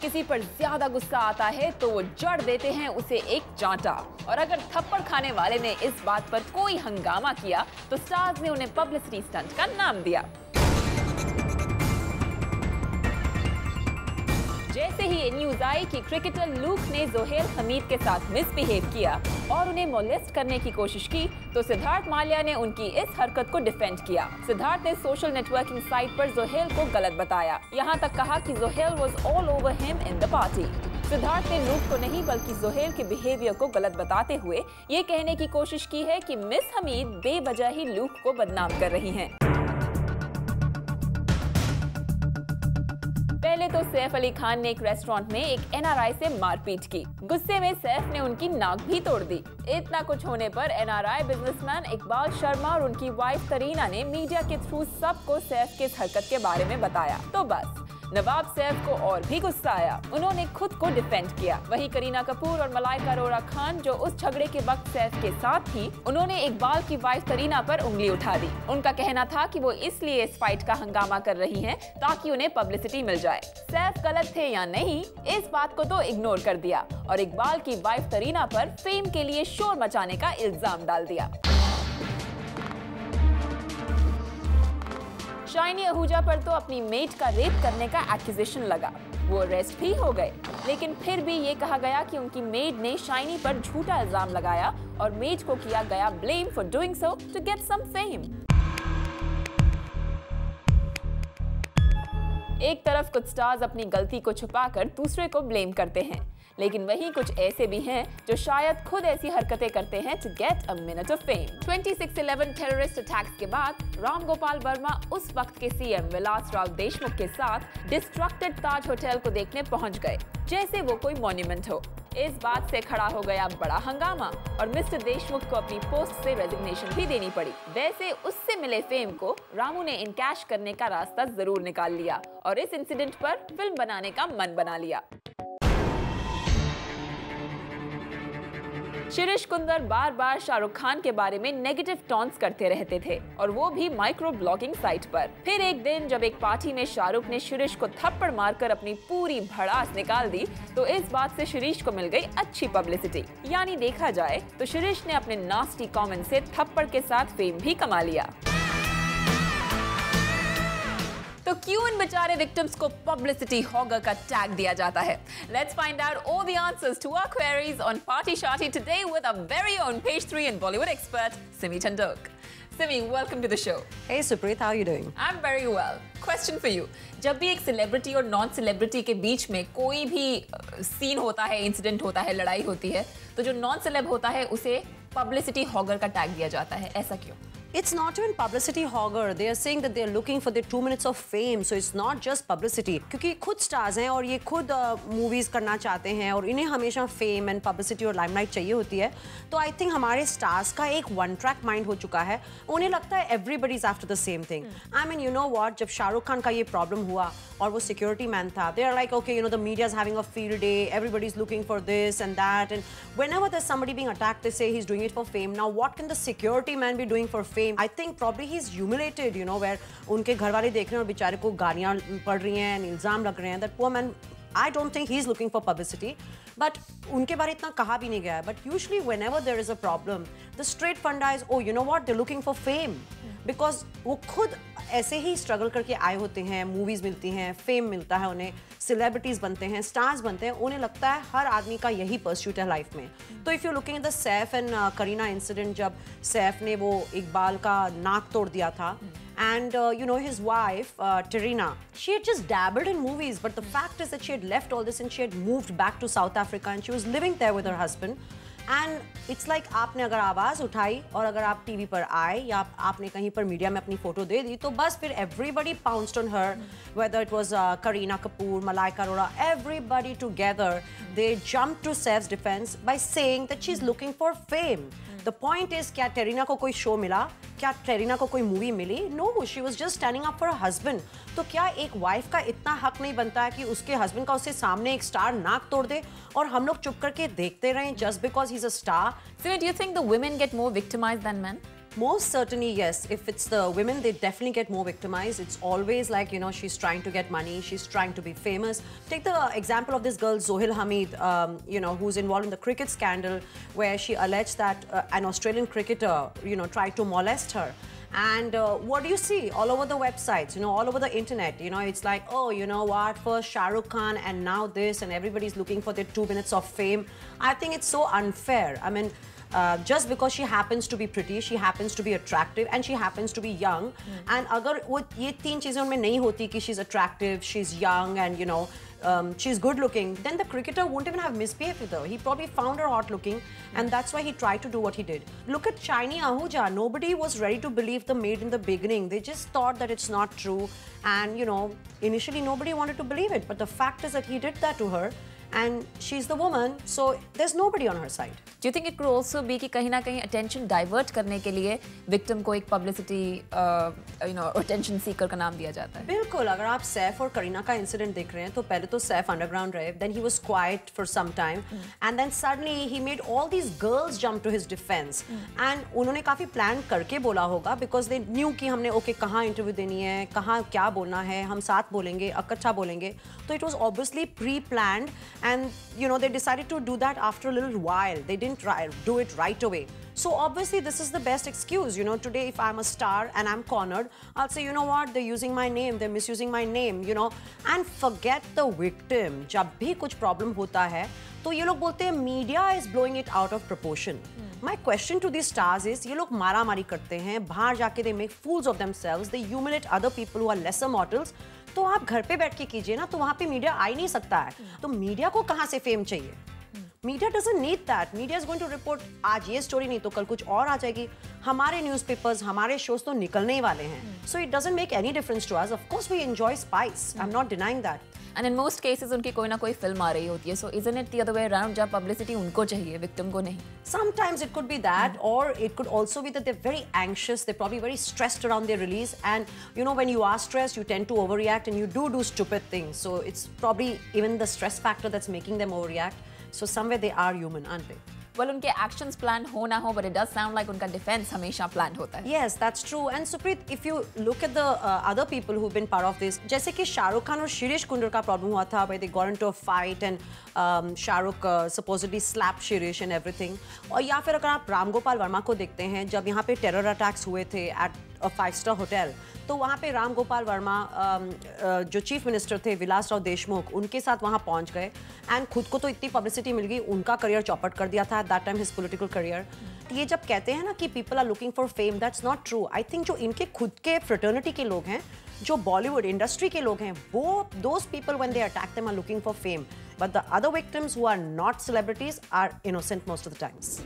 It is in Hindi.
किसी पर ज्यादा गुस्सा आता है तो वो जड़ देते हैं उसे एक चांटा। और अगर थप्पड़ खाने वाले ने इस बात पर कोई हंगामा किया तो स्टार्स ने उन्हें पब्लिसिटी स्टंट का नाम दिया। जैसे ही ये न्यूज आई कि क्रिकेटर लूक ने जोहेल हमीद के साथ मिसबिहेव किया और उन्हें मोलेस्ट करने की कोशिश की, तो सिद्धार्थ माल्या ने उनकी इस हरकत को डिफेंड किया। सिद्धार्थ ने सोशल नेटवर्किंग साइट पर जोहेल को गलत बताया, यहाँ तक कहा कि जोहेल was all over him in the party. Siddharth ने लूक को नहीं बल्कि जोहेल के बिहेवियर को गलत बताते हुए ये कहने की कोशिश की है कि मिस हमीद बेवजह ही लूक को बदनाम कर रही हैं। पहले तो सैफ अली खान ने एक रेस्टोरेंट में एक एनआरआई से मारपीट की। गुस्से में सैफ ने उनकी नाक भी तोड़ दी। इतना कुछ होने पर एनआरआई बिजनेसमैन इकबाल शर्मा और उनकी वाइफ करीना ने मीडिया के थ्रू सबको सैफ के इस हरकत के बारे में बताया। तो बस नवाब सैफ को और भी गुस्सा आया, उन्होंने खुद को डिफेंड किया। वहीं करीना कपूर और मलाइका अरोड़ा खान जो उस झगड़े के वक्त सैफ के साथ थी, उन्होंने इकबाल की वाइफ करीना पर उंगली उठा दी। उनका कहना था कि वो इसलिए इस फाइट का हंगामा कर रही हैं ताकि उन्हें पब्लिसिटी मिल जाए। सैफ गलत थे या नहीं, इस बात को तो इग्नोर कर दिया और इकबाल की वाइफ करीना पर फेम के लिए शोर मचाने का इल्जाम डाल दिया। शाइनी आहूजा पर तो अपनी मेट का रेप करने का एक्यूजेशन लगा। वो अरेस्ट भी हो गए, लेकिन फिर भी ये कहा गया कि उनकी मेड ने शाइनी पर झूठा इल्जाम लगाया और मेट को किया गया blame for doing so to get some fame. एक तरफ कुछ स्टार्स अपनी गलती को छुपाकर दूसरे को ब्लेम करते हैं, लेकिन वहीं कुछ ऐसे भी हैं जो शायद खुद ऐसी हरकतें करते हैं to get a minute of fame. 26/11 terrorist attacks के बाद राम गोपाल वर्मा उस वक्त के सीएम विलासराव देशमुख के साथ डिस्ट्रक्टेड ताज होटल को देखने पहुंच गए, जैसे वो कोई मॉन्यूमेंट हो। इस बात से खड़ा हो गया बड़ा हंगामा और मिस्टर देशमुख को अपनी पोस्ट से रेजिग्नेशन भी देनी पड़ी। वैसे उससे मिले फेम को रामू ने इनकैश करने का रास्ता जरूर निकाल लिया और इस इंसिडेंट पर फिल्म बनाने का मन बना लिया। शिरीष कुंदर बार बार शाहरुख खान के बारे में नेगेटिव टॉन्ट्स करते रहते थे और वो भी माइक्रो ब्लॉगिंग साइट पर। फिर एक दिन जब एक पार्टी में शाहरुख ने शिरीष को थप्पड़ मारकर अपनी पूरी भड़ास निकाल दी, तो इस बात से शिरीष को मिल गई अच्छी पब्लिसिटी। यानी देखा जाए तो शिरीष ने अपने नास्टी कमेंट से थप्पड़ के साथ फेम भी कमा लिया। तो क्यों इन बेचारे विक्टिम्स को पब्लिसिटी हॉगर का टैग दिया जाता है? Let's find out all the answers to our queries on Party Shati today with our very own Page 3 and Bollywood expert, Simi Tandok. Simi, welcome to the show. Hey Supreet, how are you doing? I'm very well. Question for you. जब भी एक सेलिब्रिटी और नॉन सेलिब्रिटी के बीच में कोई भी सीन होता है, इंसिडेंट होता है, लड़ाई होती है, तो जो नॉन सेलेब होता है उसे पब्लिसिटी हॉगर का टैग दिया जाता है, ऐसा क्यों? It's not even publicity hogger. They are saying that they are looking for their 2 minutes of fame. So it's not just publicity. क्योंकि खुद stars हैं और ये खुद movies करना चाहते हैं और इन्हें हमेशा fame and publicity और limelight चाहिए होती है। तो I think हमारे stars का एक one track mind हो चुका है। उन्हें लगता है everybody is after the same thing. I mean, you know what? जब शाहरुख खान का ये problem हुआ और वो security man था, they are like, okay, you know, the media is having a field day. Everybody is looking for this and that. And whenever there's somebody being attacked, they say he's doing it for fame. Now, what can the security man be doing for fame? I think probably he's humiliated, you know, where उनके घर वाले देख रहे हैं और बेचारे को गालियाँ पड़ रही हैं, इल्जाम लग रहे हैं। That poor man, I don't think he's looking for publicity, but उनके बारे इतना कहा भी नहीं गया है। But usually whenever there is a problem, the straight funda is, oh, you know what? They're looking for fame, because वो खुद ऐसे ही स्ट्रगल करके आए होते हैं, मूवीज मिलती हैं, फेम मिलता है उन्हें, सेलिब्रिटीज बनते हैं, स्टार्स बनते हैं, उन्हें लगता है हर आदमी का यही परस्यूट है लाइफ में। तो if you looking at the Saif and Kareena incident, जब सैफ ने वो इकबाल का नाक तोड़ दिया था, and you know, his wife Tarina, she had just dabbled in movies, but the fact is that she had left all this and she had moved back to South Africa and she was living there with her husband. And it's like आपने अगर आवाज़ उठाई और अगर आप टीवी पर आए या आपने कहीं पर मीडिया में अपनी फोटो दे दी, तो बस फिर everybody pounced on her, whether it was Kareena Kapoor, Malaika Arora, everybody together, they jumped to Saif's defense by saying that she's looking for fame. The point is, क्या टेरिना को कोई शो मिला? क्या टेरिना को कोई मूवी मिली? No, she was just standing up for her husband. तो क्या एक वाइफ का इतना हक नहीं बनता है कि उसके हस्बैंड का उसके सामने एक स्टार नाक तोड़ दे और हम लोग चुप करके देखते रहें just because he's a star? So do you think the women get more victimized than men? Most certainly, yes. If it's the women, they definitely get more victimized. It's always like, you know, she's trying to get money, she's trying to be famous. Take the example of this girl, Zohil Hamid, you know, who's involved in the cricket scandal, where she alleged that an Australian cricketer, you know, tried to molest her. And what do you see all over the websites, you know, all over the internet? You know, it's like, oh, you know what, first Shah Rukh Khan and now this, and everybody's looking for their 2 minutes of fame. I think it's so unfair. I mean, just because she happens to be pretty, she happens to be attractive, and she happens to be young. And अगर वो ये तीन चीजें उनमें नहीं होती कि she's attractive, she's young, and you know, she's good looking, then the cricketer won't even have misbehaved with her. He probably found her hot looking, and that's why he tried to do what he did. Look at Shiny Ahuja. Nobody was ready to believe the maid in the beginning. They just thought that it's not true, and you know, initially nobody wanted to believe it. But the fact is that he did that to her, and she's the woman, so there's nobody on her side. Do you think it could also be कि कहीं ना कहीं attention divert करने के लिए victim को एक publicity, you know, attention seeker का नाम दिया जाता है? बिल्कुल. अगर आप सैफ और करीना का इंसिडेंट देख रहे हैं, तो पहले तो सैफ अंडरग्राउंड रहे, then he was quiet for some time, and then suddenly he made all these girls jump to his defense, and उन्होंने काफी प्लान करके बोला होगा, because they knew कि हमने ओके कहाँ इंटरव्यू देनी है, कहाँ क्या बोलना है, हम साथ बोलेंगे, इकट्ठा बोलेंगे. तो it was obviously pre-planned, and you know, they decided to do that after a little while. They didn't do it right away. So obviously this is the best excuse. You know, today if I'm a star and I'm cornered, I'll say, you know what, they're using my name, they're misusing my name, you know, and forget the victim. जब भी कुछ problem होता है, तो ये लोग बोलते हैं media is blowing it out of proportion. My question to these stars is, ये लोग मारा मारी करते हैं, बाहर जाके they make fools of themselves, they humiliate other people who are lesser mortals. तो आप घर पे बैठ के कीजिए ना, तो वहाँ पे मीडिया आ ही नहीं सकता है. तो मीडिया को कहाँ से फेम चाहिए? Media doesn't need that. Media is going to report, आज ये स्टोरी नहीं तो कल कुछ और आ जाएगी. हमारे न्यूज़पेपर्स, हमारे शोज तो निकलने ही वाले हैं. So it doesn't make any difference to us. Of course we enjoy spice. I am not denying that. And in most cases उनकी कोई ना कोई फिल्म आ रही होती है. So isn't it the other way around, जहाँ publicity उनको चाहिए, victim को नहीं? Sometimes it could be that, or it could also be that they're very anxious. They're probably very stressed around their release, and you know, when you are stressed, you tend to overreact, and you do stupid things. So it's probably even the stress factor that's making them overreact. So somewhere they are human, aren't they? Well, उनके actions plan हो ना हो, but it does sound like उनका defense हमेशा planned होता है. Yes, that's true. And Supreet, if you look at the other people who've been part of this, जैसे कि शाहरुख खान और शिरीष कुंडर का problem हुआ था, where they got into a fight and Shahrukh supposedly slapped Shirish and everything. और या फिर अगर आप राम गोपाल वर्मा को देखते हैं, जब यहाँ पे terror attacks हुए थे at a 5-star hotel, तो वहाँ पे राम गोपाल वर्मा जो चीफ मिनिस्टर थे विलास राव देशमुख, उनके साथ वहाँ पहुँच गए, एंड खुद को तो इतनी पब्लिसिटी मिल गई, उनका करियर चौपट कर दिया था at that time, his political career. ये जब कहते हैं ना कि people are looking for fame, that's not true. I think जो इनके खुद के फ्रेटर्निटी के लोग हैं, जो बॉलीवुड इंडस्ट्री के लोग हैं, वो those people when they attack them are looking for fame, but the other victims who are not celebrities are innocent most of the times.